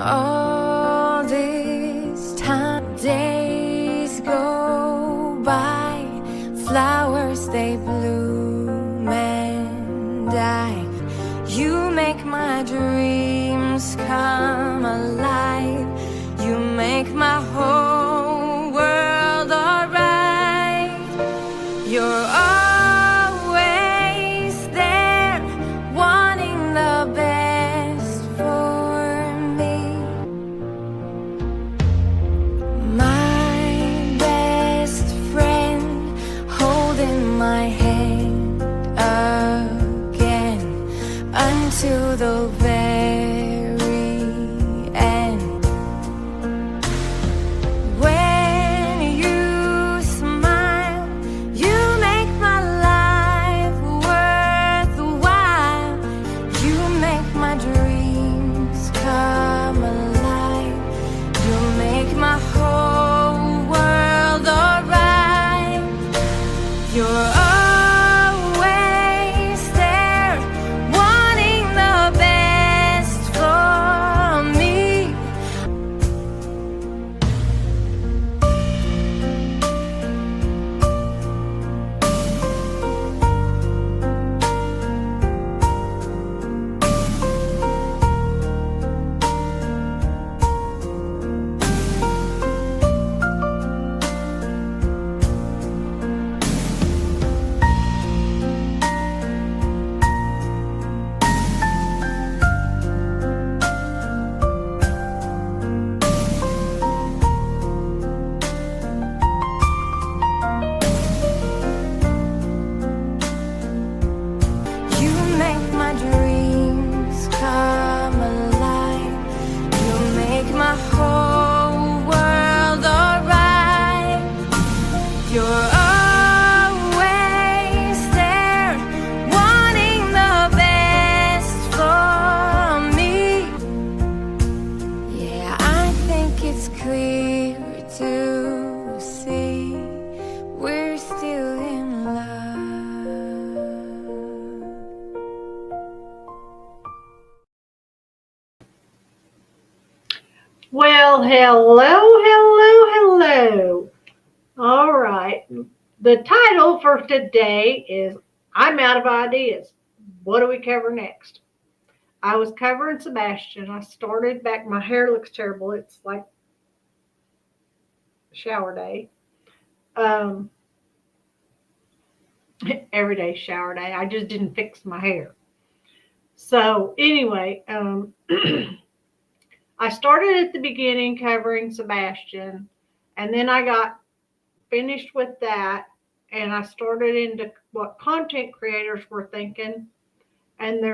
All this time, days go by, flowers they bloom and die. You make my dreams come alive. You make my whole world alright. You're always there, wanting the best for me. My best friend, holding my hand again until the very end. When you smile, you make my life worthwhile. You make my dreams come alive. You make my whole world alright. You're always there, wanting the best for me. You make my dreams come alive. You make my whole world alright. You're always there, wanting the best for me. Yeah, I think it's clear to see we're still in love. Well, hello. All right. The title for today is I'm Out of Ideas. What do we cover next? I was covering Sebastian. I started back. My hair looks terrible. It's like shower day. Every day shower day. I just didn't fix my hair. So anyway, I started at the beginning covering Sebastian, and then I got finished with that, and I started into what content creators were thinking. And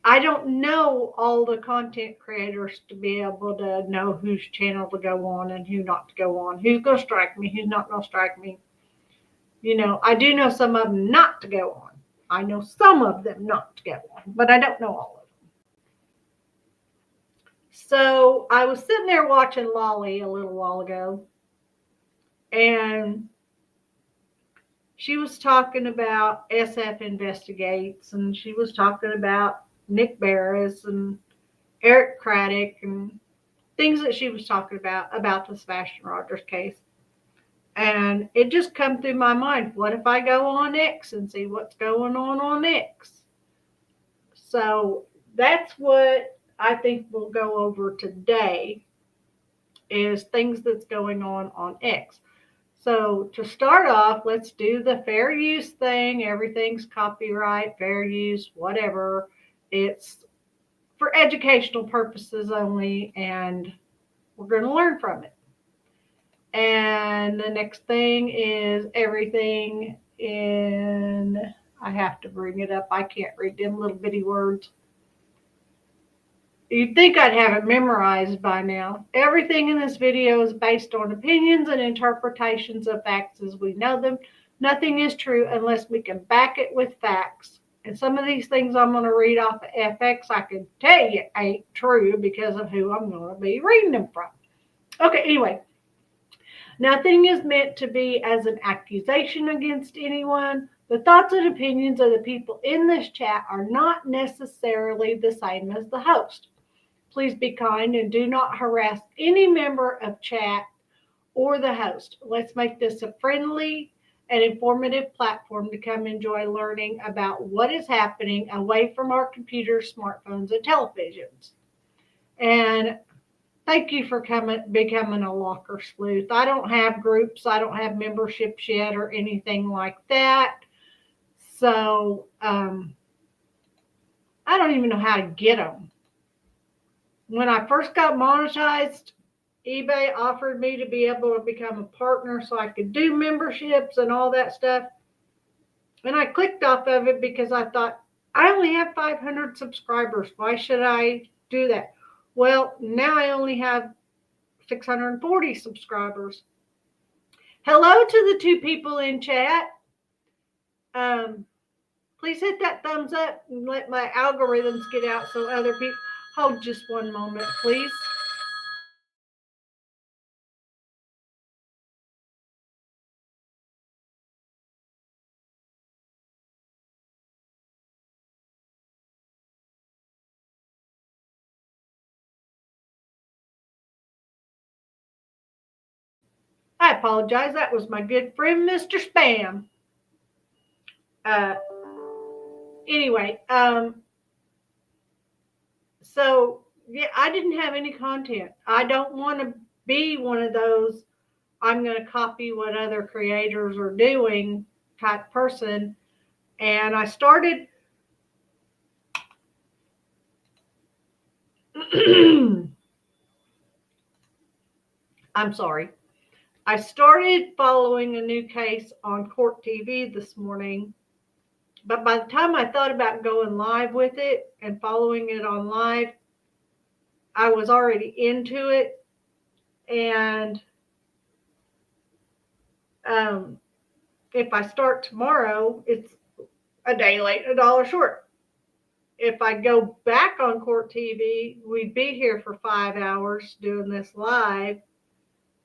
I don't know all the content creators to be able to know whose channel to go on and who not to go on, who's going to strike me, who's not going to strike me. You know, I do know some of them not to go on. I know some of them not to go on, but I don't know all of them. So I was sitting there watching Lolly a little while ago, and she was talking about SF Investigates, and she was talking about Nick Barris and Eric Craddock and things that she was talking about the Sebastian Rogers case. And it just come through my mind, what if I go on X and see what's going on X? So that's what I think we'll go over today, is things that's going on X. So to start off, let's do the fair use thing. Everything's copyright, fair use, whatever. It's for educational purposes only, and we're going to learn from it. And the next thing is everything in, I have to bring it up. I can't read them little bitty words. You'd think I'd have it memorized by now. Everything in this video is based on opinions and interpretations of facts as we know them. Nothing is true unless we can back it with facts. And some of these things I'm going to read off of FX, I can tell you ain't true because of who I'm going to be reading them from. Okay, anyway. Nothing is meant to be as an accusation against anyone. The thoughts and opinions of the people in this chat are not necessarily the same as the host. Please be kind and do not harass any member of chat or the host. Let's make this a friendly and informative platform to come enjoy learning about what is happening away from our computers, smartphones, and televisions. And thank you for becoming a locker sleuth. I don't have groups, I don't have memberships yet or anything like that. So I don't even know how to get them. When I first got monetized, eBay offered me to be able to become a partner so I could do memberships and all that stuff. And I clicked off of it because I thought, I only have 500 subscribers. Why should I do that? Well, now I only have 640 subscribers. Hello to the 2 people in chat. Please hit that thumbs up and let my algorithms get out so other people. Hold just one moment, please. I apologize. That was my good friend, Mr. Spam. Anyway, so yeah, I didn't have any content. I don't want to be one of those, I'm going to copy what other creators are doing type person. And I started, I'm sorry. I started following a new case on Court TV this morning, but by the time I thought about going live with it and following it on live, I was already into it. And if I start tomorrow, it's a day late, $1 short. If I go back on Court TV, we'd be here for 5 hours doing this live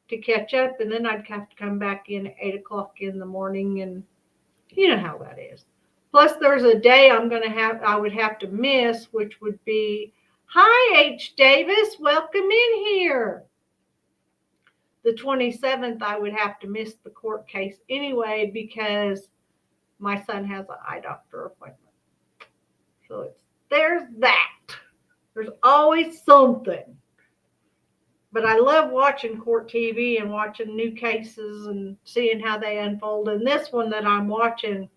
to catch up, and then I'd have to come back in at 8 o'clock in the morning, and you know how that is. Plus, there's a day I would have to miss, which would be, hi H. Davis, welcome in here. The 27th, I would have to miss the court case anyway because my son has an eye doctor appointment. So there's that. There's always something. But I love watching Court TV and watching new cases and seeing how they unfold. And this one that I'm watching,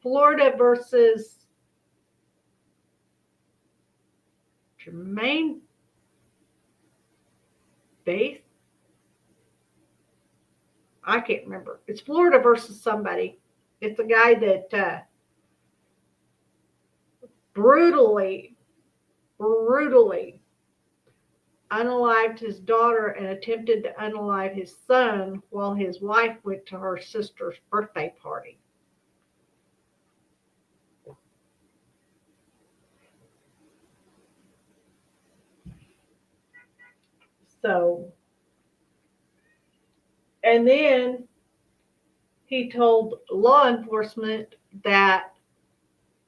Florida versus Jermaine Bath. I can't remember. It's Florida versus somebody. It's a guy that brutally unalived his daughter and attempted to unalive his son while his wife went to her sister's birthday party. So, and then he told law enforcement that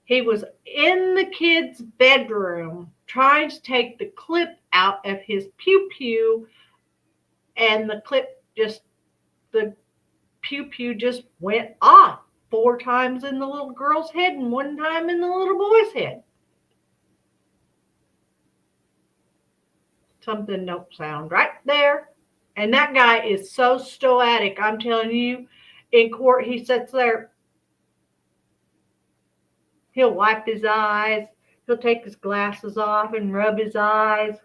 he was in the kid's bedroom trying to take the clip out of his pew-pew, and the pew-pew just went off 4 times in the little girl's head and 1 time in the little boy's head. Something don't sound right there. And that guy is so stoic. I'm telling you, in court, he sits there. He'll wipe his eyes. He'll take his glasses off and rub his eyes.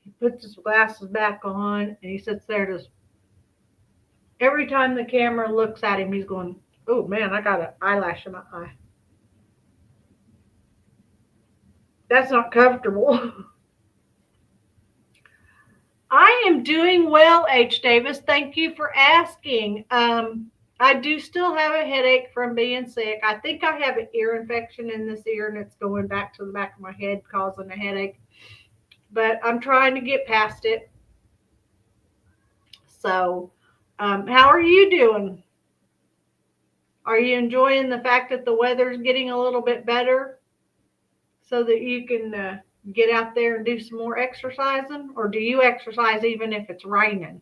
He puts his glasses back on, and he sits there just. Every time the camera looks at him, he's going, oh, man, I got an eyelash in my eye. That's not comfortable. I am doing well, H. Davis. Thank you for asking. I do still have a headache from being sick. I think I have an ear infection in this ear, and it's going back to the back of my head, causing a headache. But I'm trying to get past it. So, how are you doing? Are you enjoying the fact that the weather's getting a little bit better so that you can get out there and do some more exercising? Or do you exercise even if it's raining?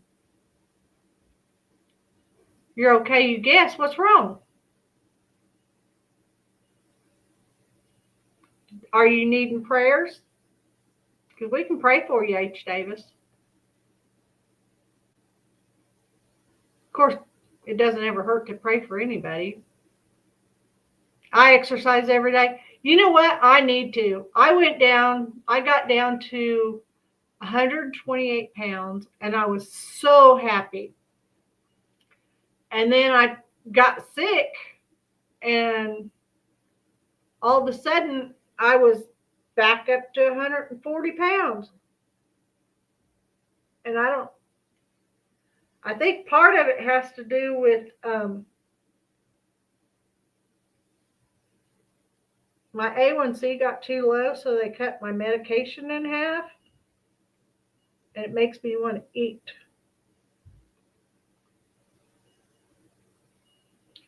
You're okay, you guess. What's wrong? Are you needing prayers? Because we can pray for you, H. Davis. Of course, it doesn't ever hurt to pray for anybody. I exercise every day. You know what? I need to. I got down to 128 pounds, and I was so happy. And then I got sick, and all of a sudden, I was back up to 140 pounds. And I think part of it has to do with my A1C got too low, so they cut my medication in half. And it makes me want to eat.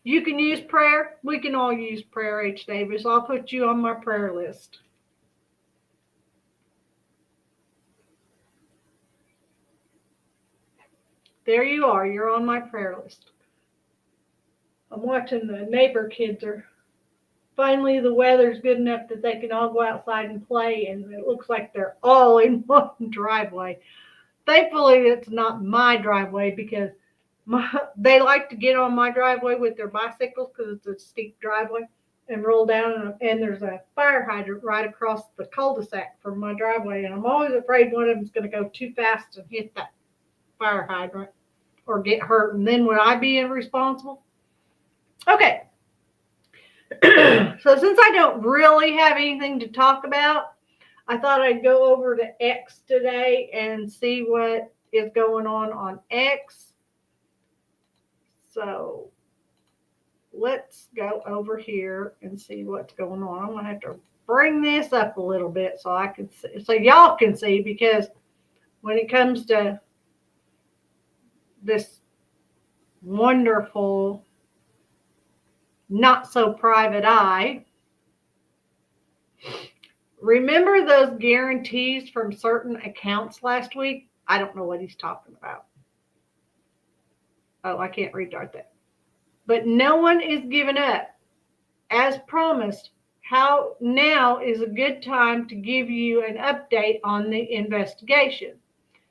You can use prayer. We can all use prayer, H. Davis. I'll put you on my prayer list. There you are. You're on my prayer list. I'm watching the neighbor kids are finally the weather's good enough that they can all go outside and play, and it looks like they're all in one driveway. Thankfully, it's not my driveway because they like to get on my driveway with their bicycles because it's a steep driveway and roll down, and there's a fire hydrant right across the cul-de-sac from my driveway, and I'm always afraid one of them's going to go too fast and hit that fire hydrant or get hurt, and then would I be irresponsible? Okay. So since I don't really have anything to talk about, I thought I'd go over to X today and see what is going on X. So let's go over here and see what's going on. I'm going to have to bring this up a little bit so I can see, so y'all can see, because when it comes to this wonderful, not so private eye, remember those guarantees from certain accounts last week? I don't know what he's talking about. Oh, I can't read right there. But no one is giving up. As promised, how now is a good time to give you an update on the investigation.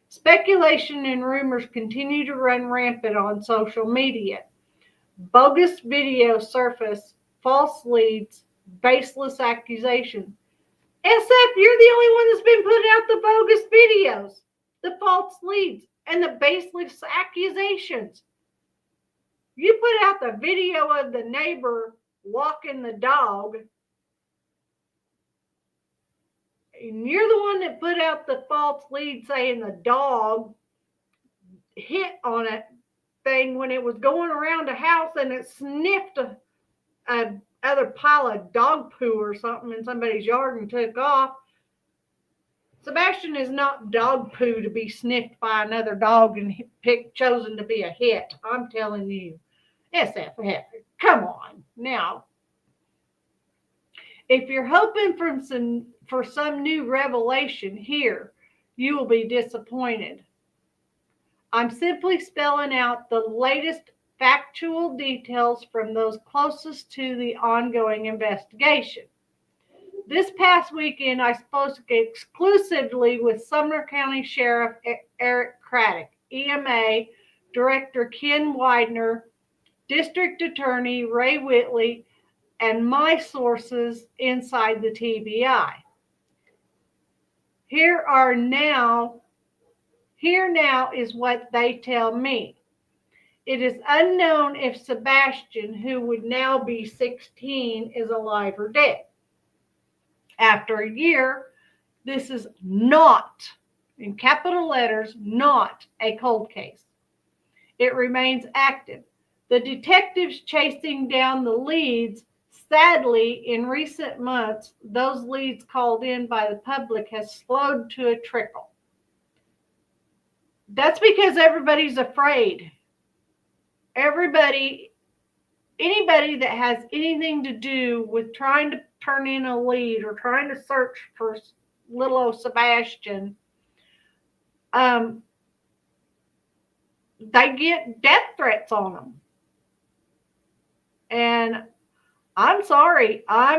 Speculation and rumors continue to run rampant on social media. Bogus videos surface, false leads, baseless accusations. SF, you're the only one that's been putting out the bogus videos, the false leads, and the baseless accusations. You put out the video of the neighbor walking the dog, and you're the one that put out the false lead saying the dog hit on a thing when it was going around a house and it sniffed a other pile of dog poo or something in somebody's yard and took off. Sebastian is not dog poo to be sniffed by another dog and chosen to be a hit. I'm telling you. SFF, come on. Now, if you're hoping for some new revelation here, you will be disappointed. I'm simply spelling out the latest factual details from those closest to the ongoing investigation. This past weekend, I spoke exclusively with Sumner County Sheriff Eric Craddock, EMA Director Ken Widener, District Attorney Ray Whitley, and my sources inside the TBI. Here now is what they tell me. It is unknown if Sebastian, who would now be 16, is alive or dead. After a year, this is not, in capital letters, not a cold case. It remains active. The detectives chasing down the leads, sadly, in recent months, those leads called in by the public has slowed to a trickle. That's because everybody's afraid. Anybody that has anything to do with trying to turn in a lead or trying to search for little old Sebastian, they get death threats on them. And I'm sorry. I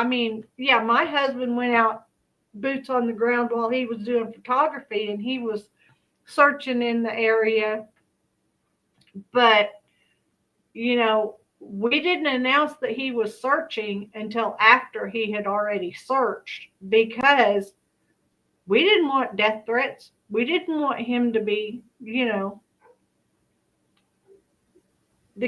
mean, yeah, my husband went out boots on the ground while he was doing photography and he was searching in the area. But, we didn't announce that he was searching until after he had already searched because we didn't want death threats. We didn't want him to be, the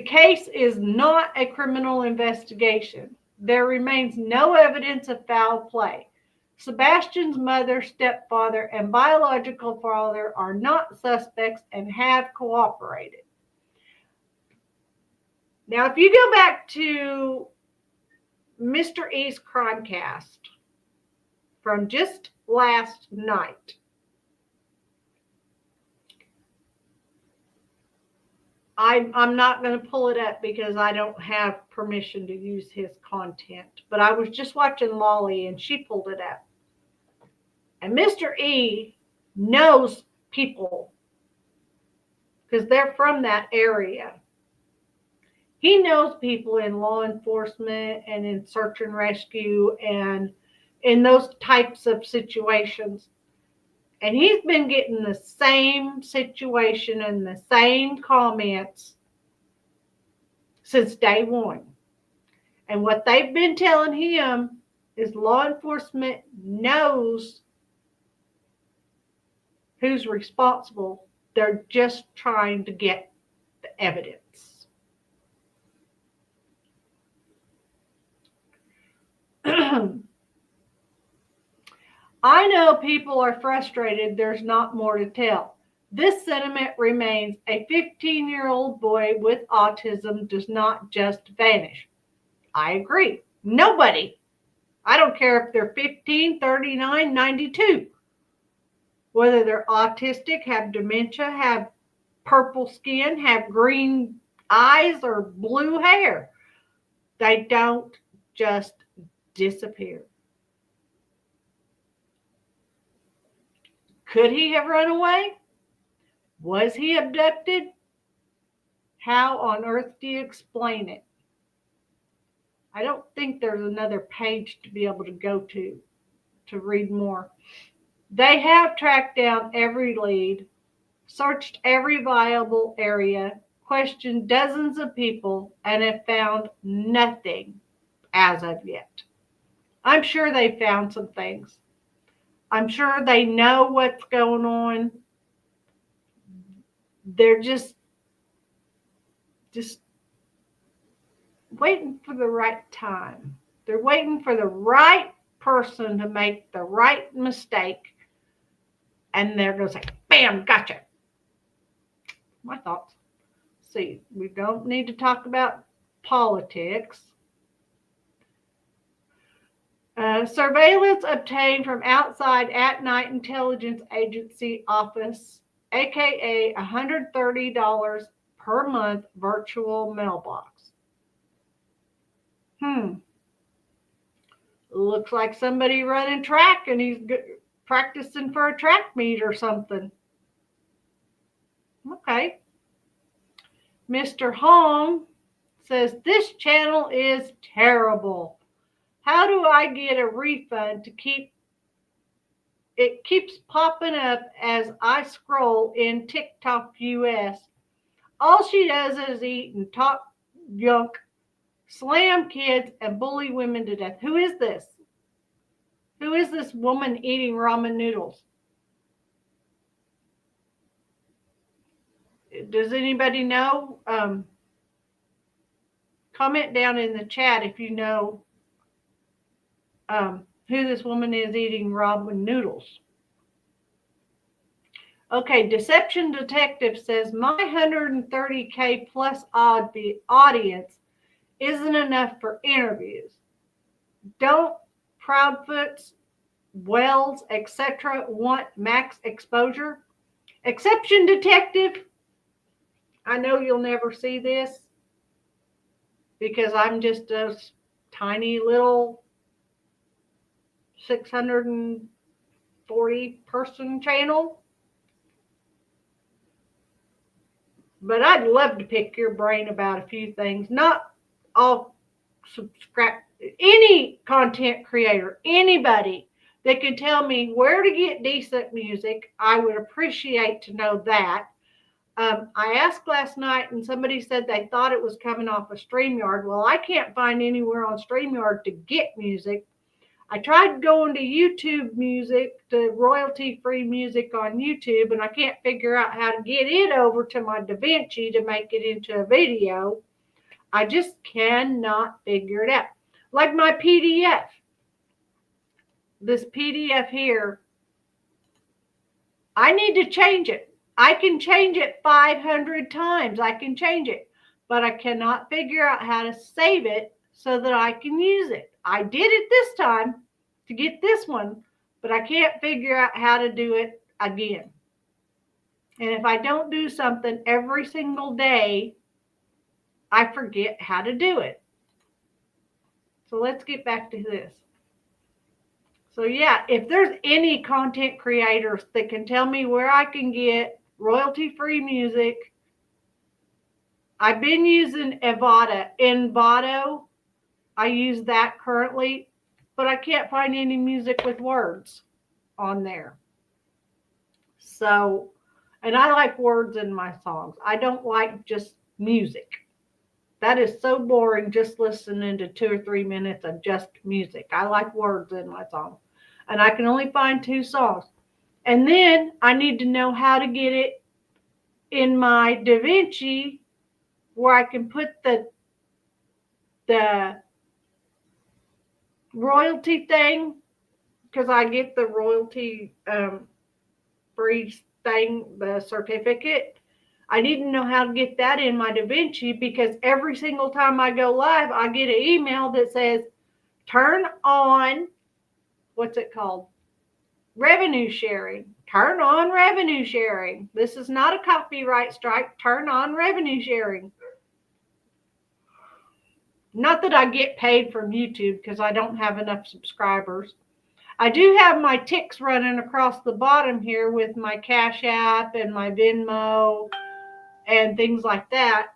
case is not a criminal investigation. There remains no evidence of foul play. Sebastian's mother, stepfather, and biological father are not suspects and have cooperated. Now, if you go back to Mr. E's Crimecast from just last night, I'm not going to pull it up because I don't have permission to use his content. But I was just watching Lolly and she pulled it up. And Mr. E knows people because they're from that area. He knows people in law enforcement and in search and rescue and in those types of situations. And he's been getting the same situation and the same comments since day one. And what they've been telling him is law enforcement knows who's responsible. They're just trying to get the evidence. I know people are frustrated there's not more to tell. This sentiment remains. A 15-year-old boy with autism does not just vanish. I agree. Nobody. I don't care if they're 15, 39, 92. Whether they're autistic, have dementia, have purple skin, have green eyes, or blue hair. They don't just disappear. Could he have run away? Was he abducted? How on earth do you explain it? I don't think there's another page to be able to go to read more. They have tracked down every lead, searched every viable area, questioned dozens of people, and have found nothing as of yet. I'm sure they found some things. I'm sure they know what's going on. They're just waiting for the right time. They're waiting for the right person to make the right mistake. And they're going to say, bam, gotcha. My thoughts. See, we don't need to talk about politics. Surveillance obtained from outside at-night intelligence agency office, aka $130 per month virtual mailbox. Looks like somebody running track and he's practicing for a track meet or something. Okay. Mr. Hong says, this channel is terrible. How do I get a refund to keep? It keeps popping up as I scroll in TikTok US. All she does is eat and talk junk, slam kids, and bully women to death. Who is this? Who is this woman eating ramen noodles? Does anybody know? Comment down in the chat if you know who this woman is eating ramen noodles. Okay, Deception Detective says, my 130K plus audience isn't enough for interviews. Don't Proudfoots, Wells, etc. want max exposure? Exception Detective, I know you'll never see this because I'm just a tiny little 640 person channel. But I'd love to pick your brain about a few things. Not all subscribe. Any content creator, anybody that can tell me where to get decent music, I would appreciate to know that. I asked last night and somebody said they thought it was coming off of StreamYard. Well, I can't find anywhere on StreamYard to get music. I tried going to YouTube music, to royalty-free music on YouTube, and I can't figure out how to get it over to my DaVinci to make it into a video. I just cannot figure it out. Like my PDF. This PDF here, I need to change it. I can change it 500 times. I can change it, but I cannot figure out how to save it so that I can use it. I did it this time to get this one, but I can't figure out how to do it again. And if I don't do something every single day, I forget how to do it. So let's get back to this. So yeah, if there's any content creators that can tell me where I can get royalty-free music, I've been using Envato. I use that currently, but I can't find any music with words on there. So, and I like words in my songs. I don't like just music. That is so boring, just listening to 2 or 3 minutes of just music. I like words in my songs. And I can only find 2 songs. And then I need to know how to get it in my DaVinci where I can put the royalty thing, because I get the royalty free thing, the certificate. I need to know how to get that in my DaVinci, because every single time I go live, I get an email that says, turn on, what's it called? Revenue sharing. Turn on revenue sharing. This is not a copyright strike. Turn on revenue sharing. Not that I get paid from YouTube, because I don't have enough subscribers. I do have my ticks running across the bottom here with my Cash App and my Venmo and things like that.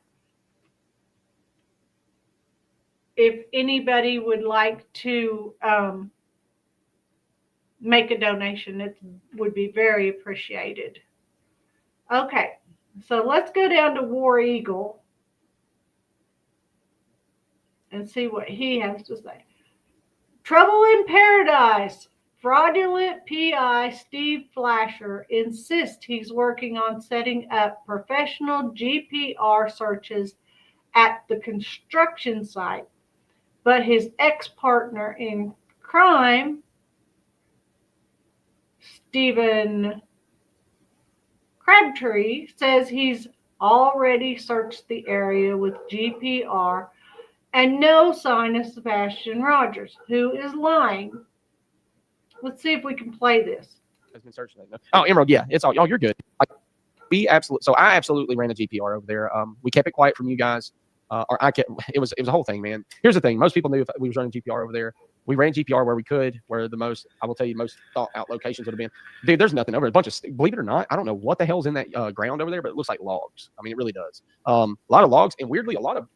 If anybody would like to make a donation, it would be very appreciated. Okay, so let's go down to War Eagle and see what he has to say. Trouble in Paradise. Fraudulent PI Steve Flasher insists he's working on setting up professional GPR searches at the construction site, but his ex-partner in crime, Stephen Crabtree, says he's already searched the area with GPR and no sign of Sebastian Rogers, who is lying. Let's see if we can play this. Has been searching. Oh, Emerald, yeah, it's all. Oh, you're good. So I absolutely ran a GPR over there. We kept it quiet from you guys. Or I kept. It was a whole thing, man. Here's the thing: most people knew if we was running GPR over there. We ran GPR where we could, where the most, I will tell you, most thought out locations would have been. Dude, there's nothing over there. A bunch of, believe it or not, I don't know what the hell's in that ground over there, but it looks like logs. I mean, it really does. A lot of logs, and weirdly, a lot of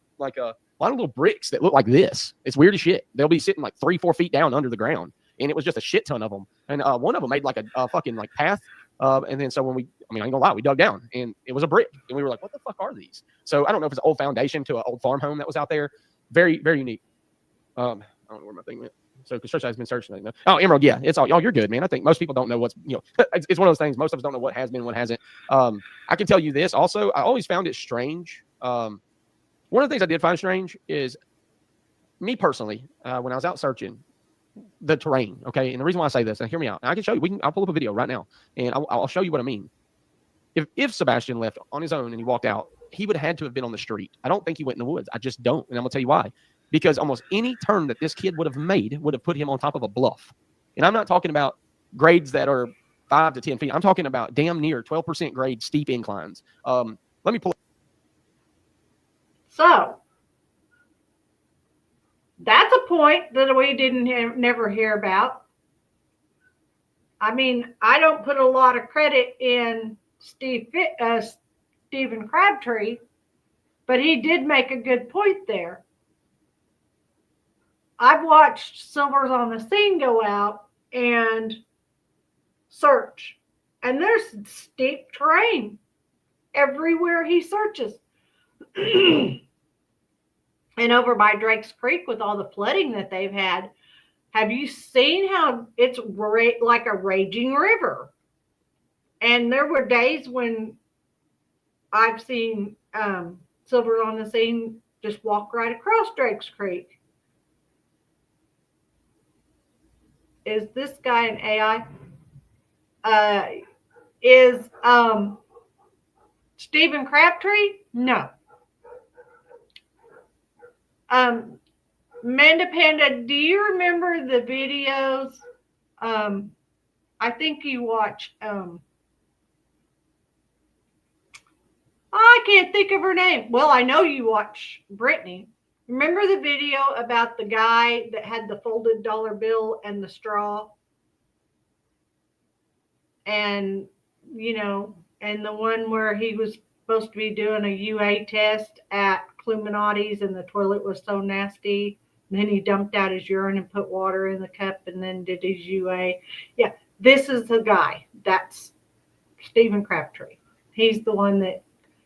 little bricks that look like this. It's weird as shit. They'll be sitting like 3-4 feet down under the ground. And it was just a shit ton of them. And one of them made like a fucking like path. And then so when I ain't gonna lie, we dug down and it was a brick. And we were like, what the fuck are these? So I don't know if it's an old foundation to an old farm home that was out there. Very, very unique. I don't know where my thing went. So construction has been searching. Oh, Emerald, yeah, it's all. Oh, you're good, man. I think most people don't know what's, it's one of those things. Most of us don't know what has been, what hasn't. I can tell you this also. I always found it strange. One of the things I did find strange is me personally, when I was out searching, the terrain, okay? And the reason why I say this, and hear me out, and I can show you, I'll pull up a video right now, and I'll show you what I mean. If Sebastian left on his own and he walked out, he would have had to have been on the street. I don't think he went in the woods. I just don't, and I'm gonna tell you why. Because almost any turn that this kid would have made would have put him on top of a bluff. And I'm not talking about grades that are 5 to 10 feet. I'm talking about damn near 12% grade steep inclines. Let me pull up. So that's a point that we never hear about. I mean, I don't put a lot of credit in Stephen Crabtree, but he did make a good point there. I've watched Silvers on the Scene go out and search, and there's steep terrain everywhere he searches. And over by Drake's Creek with all the flooding that they've had, have you seen how it's like a raging river? And there were days when I've seen Silvers on the Scene just walk right across Drake's Creek. Is this guy an AI? Is Stephen Crabtree? No. Manda Panda, do you remember the videos? I think you watch. I can't think of her name. Well, I know you watch Brittany. Remember the video about the guy that had the folded dollar bill and the straw? And, you know, and the one where he was supposed to be doing a UA test at Cluminati's and the toilet was so nasty. And then he dumped out his urine and put water in the cup and then did his UA. Yeah, this is the guy. That's Stephen Crabtree. He's the one that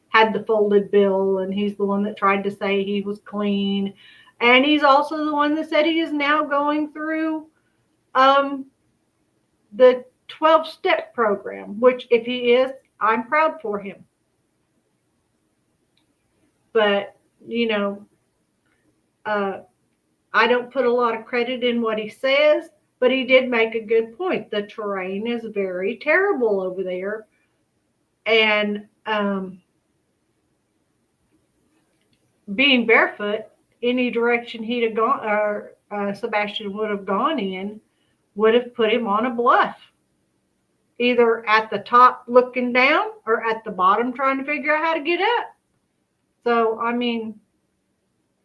had the folded bill, and he's the one that tried to say he was clean. And he's also the one that said he is now going through the 12-step program, which if he is, I'm proud for him. But, you know, I don't put a lot of credit in what he says, but he did make a good point. The terrain is very terrible over there. And being barefoot, any direction he'd have gone, or Sebastian would have gone in, would have put him on a bluff. Either at the top looking down or at the bottom trying to figure out how to get up. So, I mean,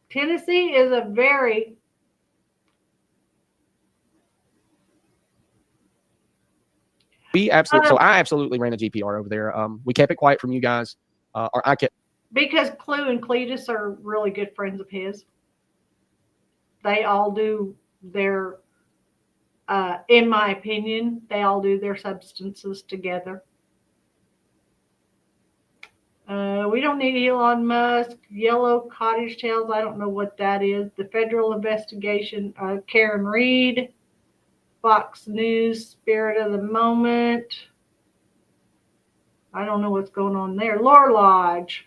Tennessee is a very So I absolutely ran a GPR over there. We kept it quiet from you guys, or I kept. Because Clue and Cletus are really good friends of his. They all do their, in my opinion, they all do their substances together. We don't need Elon Musk. Yellow Cottage Tails, I don't know what that is. The federal investigation, Karen Reed. Fox News, Spirit of the Moment. I don't know what's going on there. Lore Lodge.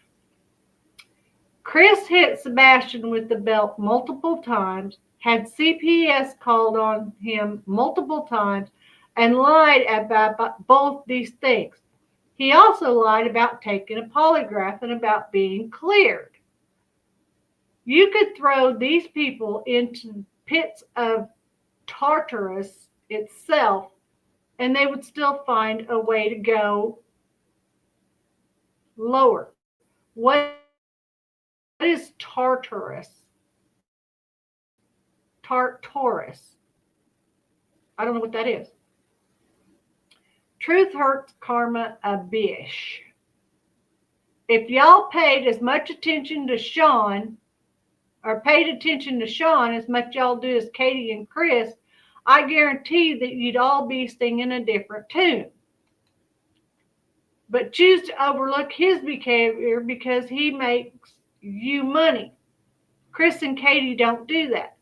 Chris hit Sebastian with the belt multiple times, had CPS called on him multiple times, and lied about both these things. He also lied about taking a polygraph and about being cleared. You could throw these people into pits of Tartarus itself, and they would still find a way to go lower. What is Tartarus? Tartarus. I don't know what that is. Truth hurts, karma a bish. If y'all paid as much attention to Sean, or paid attention to Sean as much y'all do as Katie and Chris, I guarantee that you'd all be singing a different tune. But choose to overlook his behavior because he makes you money. Chris and Katie don't do that.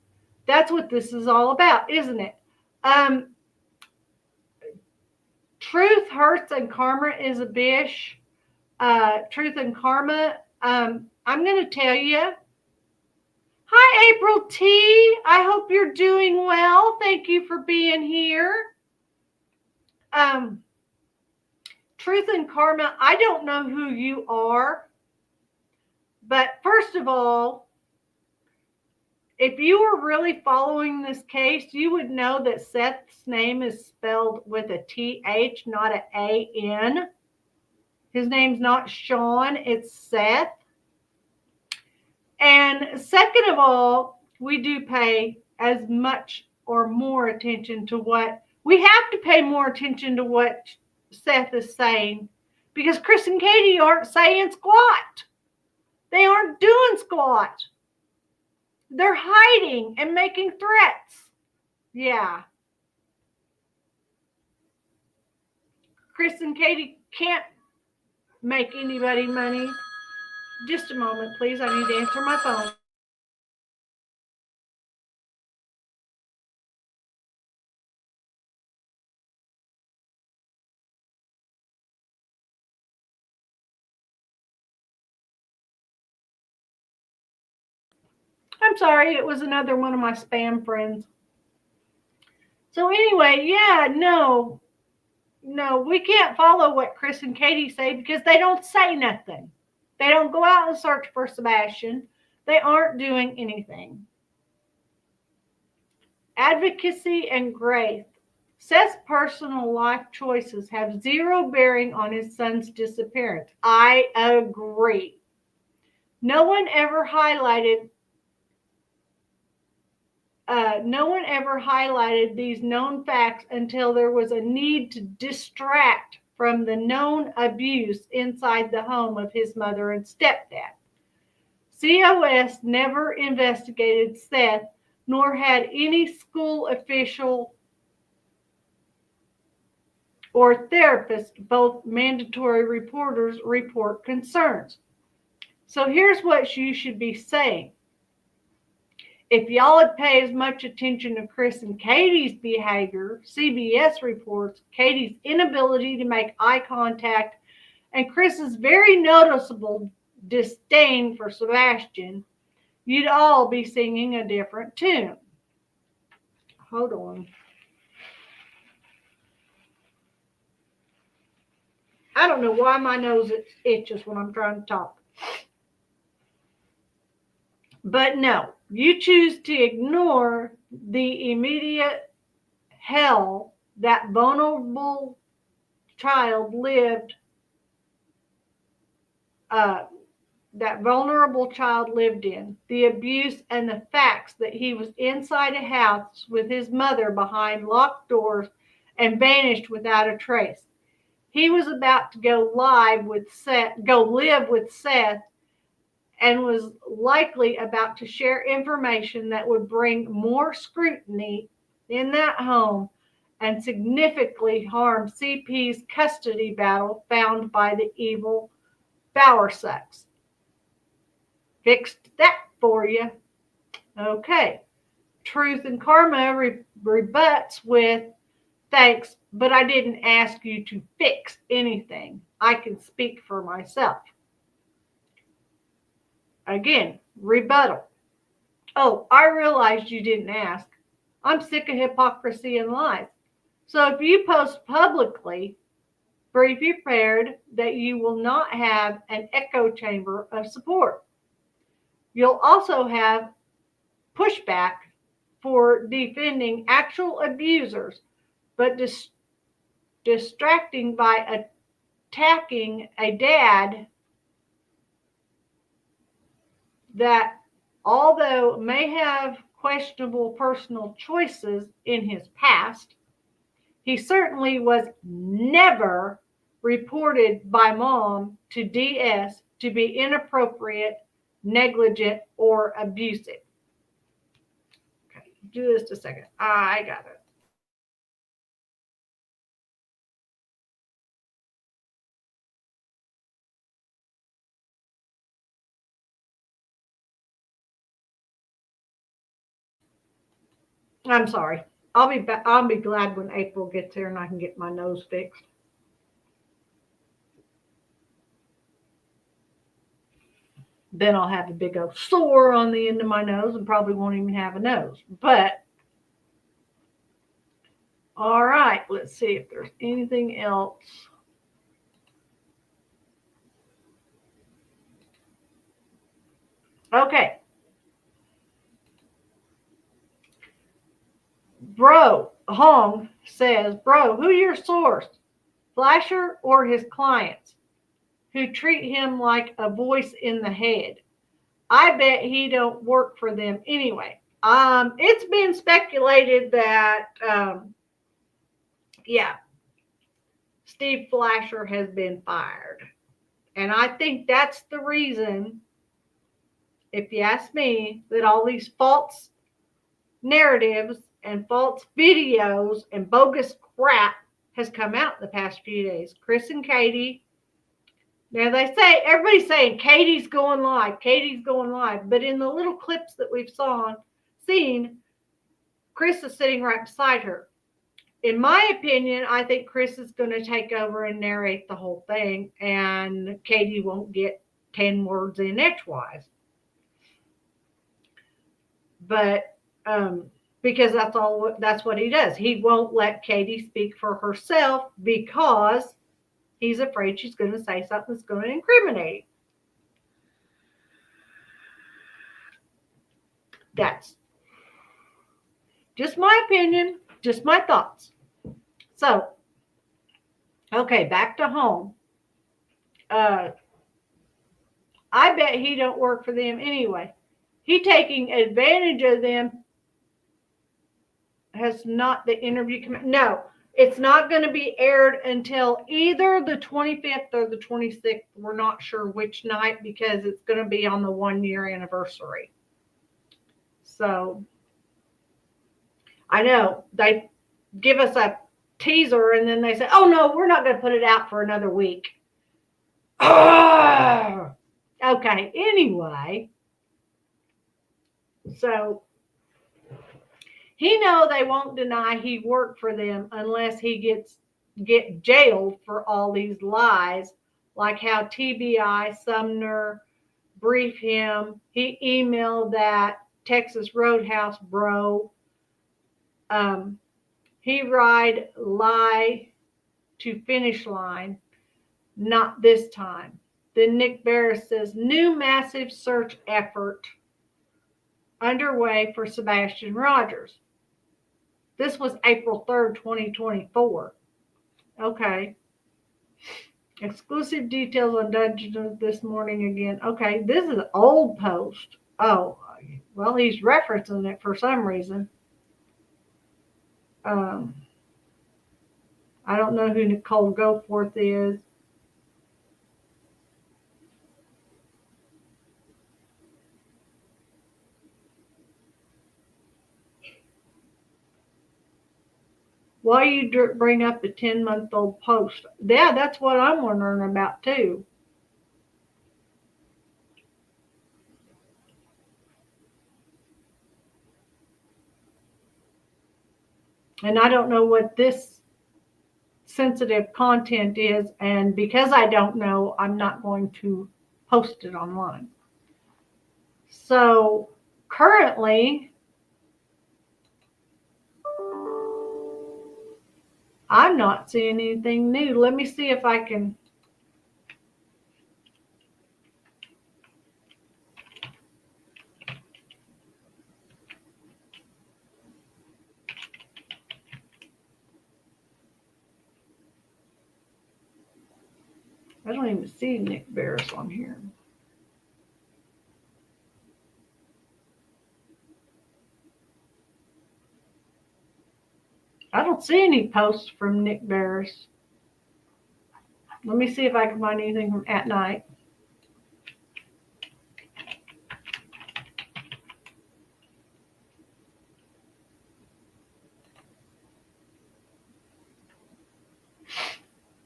That's what this is all about, isn't it? Truth hurts and karma is a bish. Truth and karma. I'm going to tell you. Hi, April T. I hope you're doing well. Thank you for being here. Truth and karma, I don't know who you are. But first of all, if you were really following this case, you would know that Seth's name is spelled with a TH, not an A-N. His name's not Sean, it's Seth. And second of all, we do pay as much or more attention to what We have to pay more attention to what Seth is saying because Chris and Katie aren't saying squat. They aren't doing squat. They're hiding and making threats. Yeah. Chris and Katie can't make anybody money. Just a moment, please. I need to answer my phone. I'm sorry, it was another one of my spam friends. So anyway, yeah, no, we can't follow what Chris and Katie say because they don't say nothing. They don't go out and search for Sebastian. They aren't doing anything. Advocacy and grace. Seth's personal life choices have zero bearing on his son's disappearance. I agree. No one ever highlighted these known facts until there was a need to distract from the known abuse inside the home of his mother and stepdad. COS never investigated Seth, nor had any school official or therapist, both mandatory reporters, report concerns. So here's what you should be saying. If y'all would pay as much attention to Chris and Katie's behavior, CBS reports Katie's inability to make eye contact and Chris's very noticeable disdain for Sebastian, you'd all be singing a different tune. Hold on. I don't know why my nose itches when I'm trying to talk. But no, you choose to ignore the immediate hell that vulnerable child lived in, the abuse and the facts that he was inside a house with his mother behind locked doors and vanished without a trace. He was about to go live with Seth, go live with Seth, and was likely about to share information that would bring more scrutiny in that home and significantly harm CP's custody battle found by the evil Bowersucks. Fixed that for you. Okay. Truth and Karma rebuts with, thanks, but I didn't ask you to fix anything. I can speak for myself. Again, rebuttal. Oh, I realized you didn't ask. I'm sick of hypocrisy and lies. So if you post publicly, be prepared that you will not have an echo chamber of support. You'll also have pushback for defending actual abusers, but distracting by attacking a dad that, although may have questionable personal choices in his past, he certainly was never reported by mom to DS to be inappropriate, negligent, or abusive. Okay, do this a second. I got it. I'm sorry. I'll be glad when April gets here and I can get my nose fixed. Then I'll have a big old sore on the end of my nose and probably won't even have a nose. But, all right, let's see if there's anything else. Okay. Bro, Hong says, bro, who your source? Flasher or his clients who treat him like a voice in the head? I bet he don't work for them anyway. It's been speculated that yeah, Steve Flasher has been fired. And I think that's the reason, if you ask me, that all these false narratives and false videos and bogus crap has come out in the past few days. Chris and Katie. Now they say, everybody's saying Katie's going live, Katie's going live. But in the little clips that we've seen, Chris is sitting right beside her. In my opinion, I think Chris is going to take over and narrate the whole thing, and Katie won't get 10 words in edgewise. But because that's what he does. He won't let Katie speak for herself because he's afraid she's going to say something that's going to incriminate him. That's just my opinion, just my thoughts. So, okay, back to home. I bet he don't work for them anyway. He taking advantage of them. Has not the interview come? No, it's not going to be aired until either the 25th or the 26th. We're not sure which night because it's going to be on the 1-year anniversary. So I know they give us a teaser and then they say, oh no, we're not going to put it out for another week. Okay, anyway. So he know they won't deny he worked for them unless he get jailed for all these lies, like how TBI Sumner briefed him. He emailed that Texas Roadhouse bro. He ride lie to finish line, not this time. Then Nick Barris says new massive search effort underway for Sebastian Rogers. This was April 3rd, 2024. Okay. Exclusive details on Dungeons this morning again. Okay, this is an old post. Oh, well, he's referencing it for some reason. I don't know who Nicole Goforth is. Why you bring up the 10-month-old post? Yeah, that's what I'm wondering about too. And I don't know what this sensitive content is. And because I don't know, I'm not going to post it online. So currently, I'm not seeing anything new. Let me see if I can. I don't even see Nick Barris on here. I don't see any posts from Nick Barris. Let me see if I can find anything from At Night.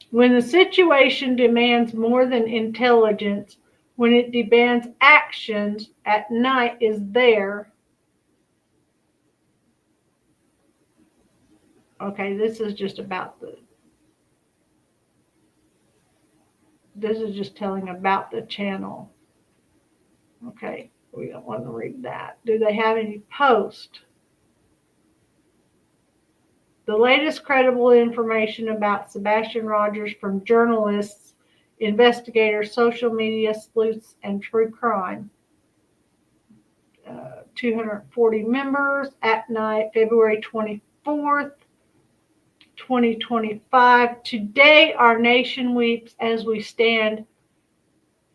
When the situation demands more than intelligence, when it demands actions, At Night is there. Okay, this is just about this is just telling about the channel. Okay, we don't want to read that. Do they have any posts? The latest credible information about Sebastian Rogers from journalists, investigators, social media sleuths, and true crime. 240 members. At Night, February 24th, 2025. Today, our nation weeps as we stand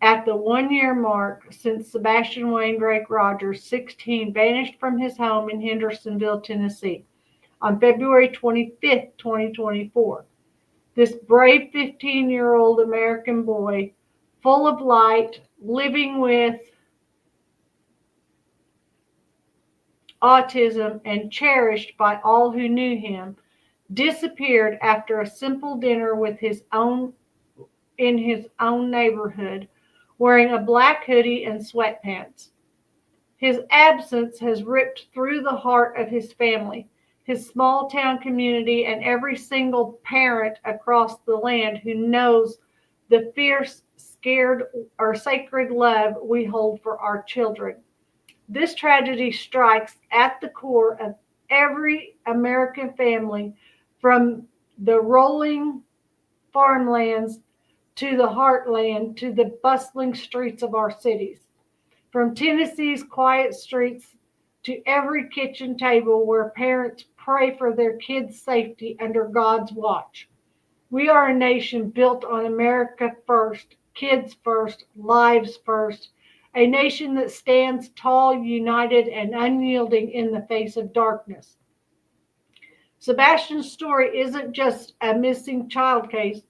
at the 1-year mark since Sebastian Wayne Drake Rogers, 16, vanished from his home in Hendersonville, Tennessee. on February 25th, 2024. This brave 15-year-old American boy, full of light, living with autism and cherished by all who knew him, disappeared after a simple dinner in his own neighborhood, wearing a black hoodie and sweatpants. His absence has ripped through the heart of his family, his small town community, and every single parent across the land who knows the fierce, scared, or sacred love we hold for our children. This tragedy strikes at the core of every American family, from the rolling farmlands to the heartland to the bustling streets of our cities. From Tennessee's quiet streets to every kitchen table where parents pray for their kids' safety under God's watch. We are a nation built on America first, kids first, lives first, a nation that stands tall, united, and unyielding in the face of darkness. Sebastian's story isn't just a missing child case.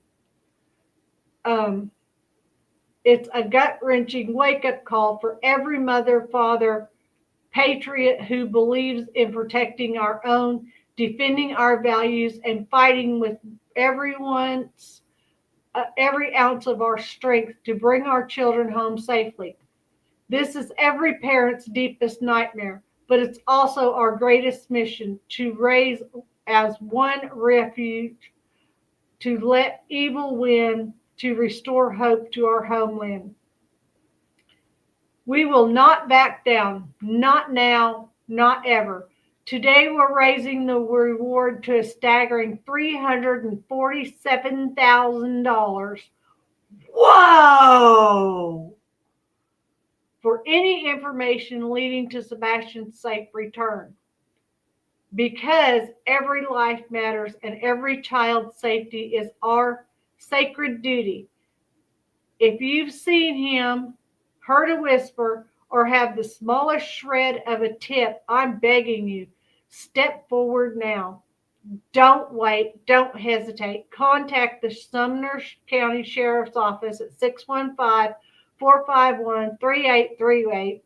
It's a gut-wrenching wake-up call for every mother, father, patriot who believes in protecting our own, defending our values, and fighting with every ounce of our strength to bring our children home safely. This is every parent's deepest nightmare, but it's also our greatest mission: to raise as one refuge, to let evil win, to restore hope to our homeland. We will not back down, not now, not ever. Today we're raising the reward to a staggering $347,000. Whoa! For any information leading to Sebastian's safe return. Because every life matters and every child's safety is our sacred duty. If you've seen him, heard a whisper, or have the smallest shred of a tip, I'm begging you, step forward now. Don't wait. Don't hesitate. Contact the Sumner County Sheriff's Office at 615-451-3838,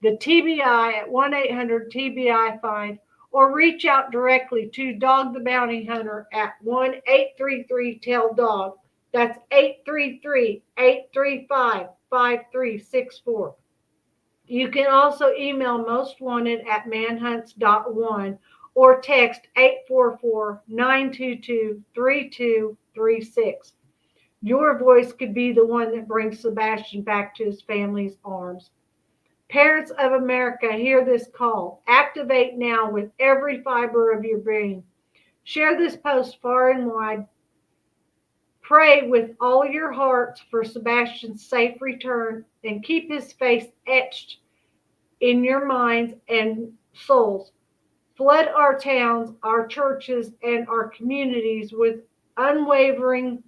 the TBI at 1-800-TBI-FIND, or reach out directly to Dog the Bounty Hunter at 1-833-TELL-DOG. That's 833-835-5364. You can also email Most Wanted at manhunts.one or text 844-922-3236. Your voice could be the one that brings Sebastian back to his family's arms. Parents of America, hear this call. Activate now with every fiber of your being. Share this post far and wide. Pray with all your hearts for Sebastian's safe return, and keep his face etched in your minds and souls. Flood our towns, our churches, and our communities with unwavering,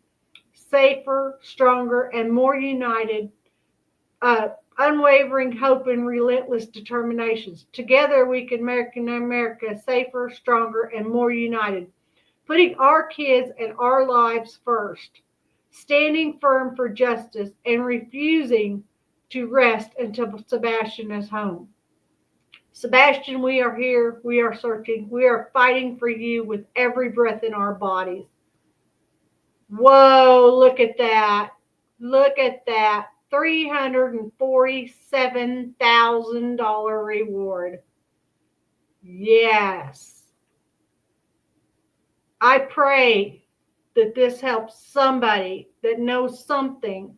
safer, stronger, and more united, unwavering hope and relentless determinations. Together we can make America safer, stronger, and more united. Putting our kids and our lives first, standing firm for justice, and refusing to rest until Sebastian is home. Sebastian, we are here. We are searching. We are fighting for you with every breath in our bodies. Whoa, look at that. Look at that. $347,000 reward. Yes. I pray that this helps somebody that knows something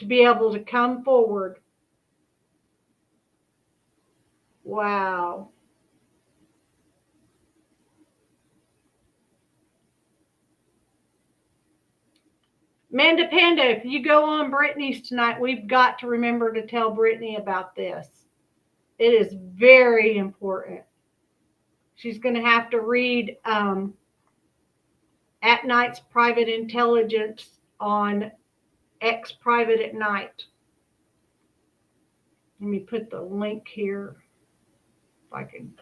to be able to come forward. Wow. Amanda Panda, if you go on Brittany's tonight, we've got to remember to tell Brittany about this. It is very important. She's going to have to read At Night's Private Intelligence on X Private at Night. Let me put the link here if I can.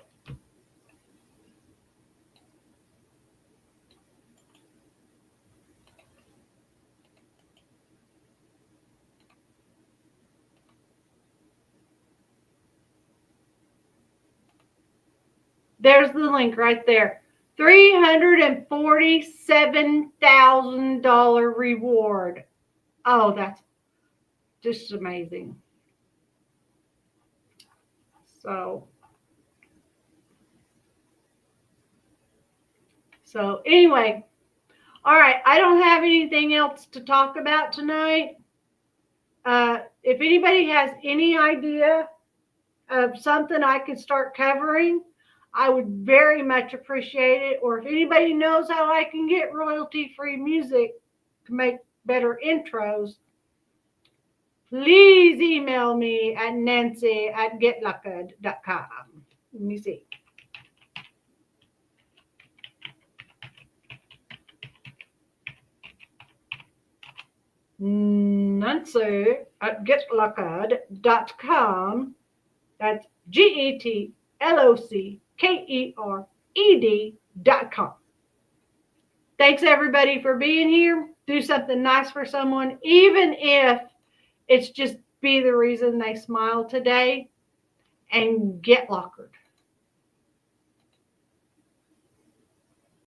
There's the link right there. $347,000 reward. Oh, that's just amazing. So anyway, all right. I don't have anything else to talk about tonight. If anybody has any idea of something I could start covering, I would very much appreciate it. Or if anybody knows how I can get royalty-free music to make better intros, please email me at nancy@getluckad.com. Let me see. Nancy@getluckad.com. That's GETLOCKERED.com. Thanks everybody for being here. Do something nice for someone, even if it's just be the reason they smile today, and get lockered.